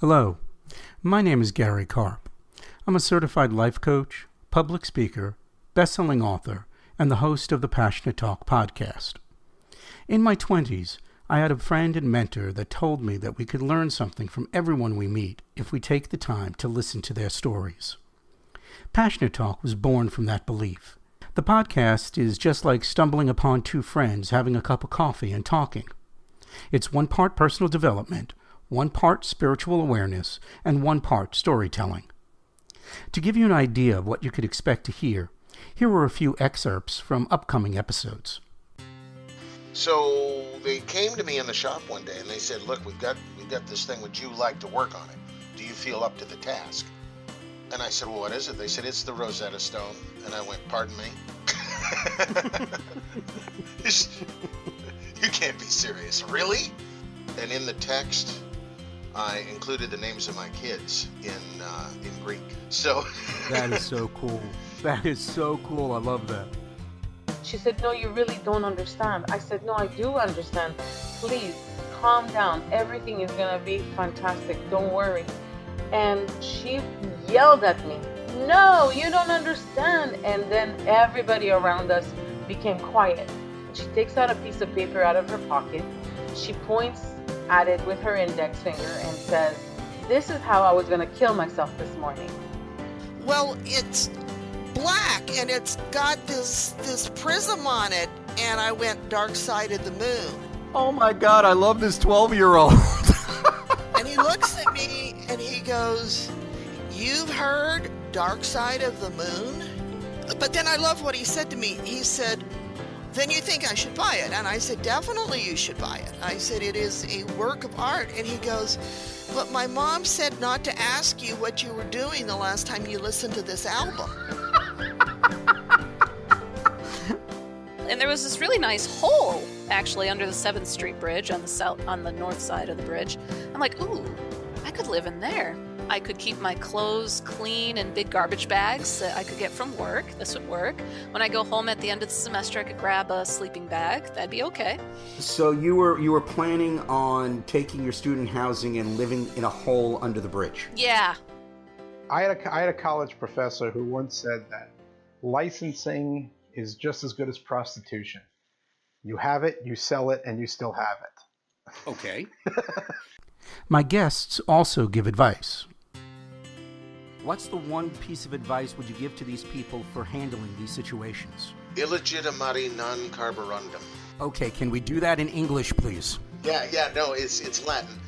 Hello, my name is Gary Karp. I'm a certified life coach, public speaker, best-selling author, and the host of the Passionate Talk podcast. In my 20s, I had a friend and mentor that told me that we could learn something from everyone we meet if we take the time to listen to their stories. Passionate Talk was born from that belief. The podcast is just like stumbling upon two friends having a cup of coffee and talking. It's one part personal development, one part spiritual awareness, and one part storytelling. To give you an idea of what you could expect to hear, here are a few excerpts from upcoming episodes. So they came to me in the shop one day and they said, look, we've got this thing, would you like to work on it? Do you feel up to the task? And I said, well, what is it? They said, it's the Rosetta Stone. And I went, pardon me? You can't be serious, really? And in the text, I included the names of my kids in Greek. So That is so cool. That is so cool. I love that. She said, no, you really don't understand. I said, no, I do understand. Please, calm down. Everything is going to be fantastic. Don't worry. And she yelled at me, no, you don't understand. And then everybody around us became quiet. She takes out a piece of paper out of her pocket. She points at it with her index finger and says, this is how I was going to kill myself this morning. Well, it's black and it's got this prism on it, and I went dark side of the moon. Oh my God, I love this 12-year-old. And he looks at me and he goes, you've heard dark side of the moon? But then I love what he said to me. He said, then you think I should buy it? And I said, definitely you should buy it. I said, it is a work of art. And he goes, but my mom said not to ask you what you were doing the last time you listened to this album. And there was this really nice hole, actually, under the 7th Street Bridge on the north side of the bridge. I'm like, ooh, I could live in there. I could keep my clothes clean in big garbage bags that I could get from work. This would work. When I go home at the end of the semester, I could grab a sleeping bag. That'd be okay. So you were planning on taking your student housing and living in a hole under the bridge? Yeah. I had a college professor who once said that licensing is just as good as prostitution. You have it, you sell it, and you still have it. Okay. My guests also give advice. What's the one piece of advice would you give to these people for handling these situations? Illegitimati non carborundum. Okay, can we do that in English, please? Yeah, no, it's Latin.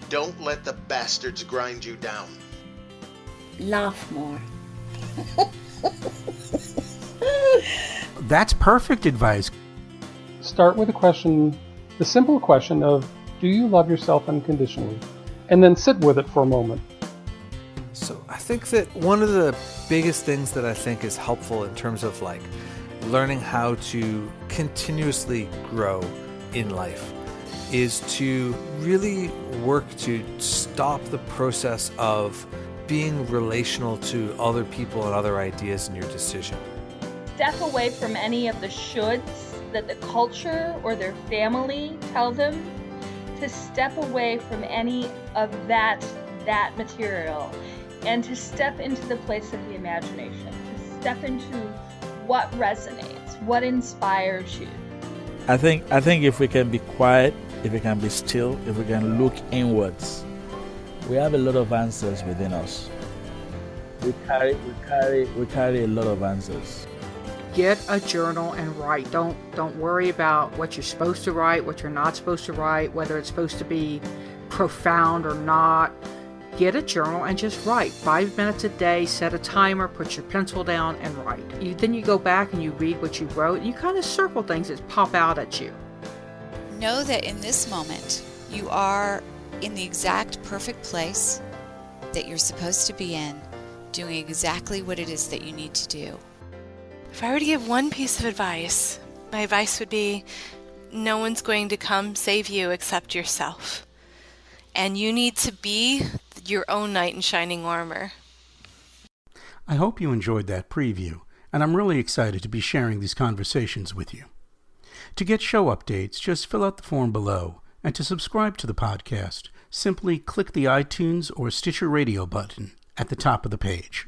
Don't let the bastards grind you down. Laugh more. That's perfect advice. Start with the simple question of, do you love yourself unconditionally? And then sit with it for a moment. So I think that one of the biggest things that I think is helpful in terms of like learning how to continuously grow in life is to really work to stop the process of being relational to other people and other ideas in your decision. Step away from any of the shoulds that the culture or their family tell them, to step away from any of that material, and to step into the place of the imagination, to step into what resonates, what inspires you. I think if we can be quiet, if we can be still, if we can look inwards, we have a lot of answers within us. We carry a lot of answers. Get a journal and write. Don't worry about what you're supposed to write, what you're not supposed to write, whether it's supposed to be profound or not. Get a journal and just write. 5 minutes a day, set a timer, put your pencil down and write. Then you go back and you read what you wrote and you kind of circle things that pop out at you. Know that in this moment, you are in the exact perfect place that you're supposed to be in, doing exactly what it is that you need to do. If I were to give one piece of advice, my advice would be, no one's going to come save you except yourself. And you need to be your own knight in shining armor. I hope you enjoyed that preview, and I'm really excited to be sharing these conversations with you. To get show updates, just fill out the form below, and to subscribe to the podcast simply click the iTunes or Stitcher Radio button at the top of the page.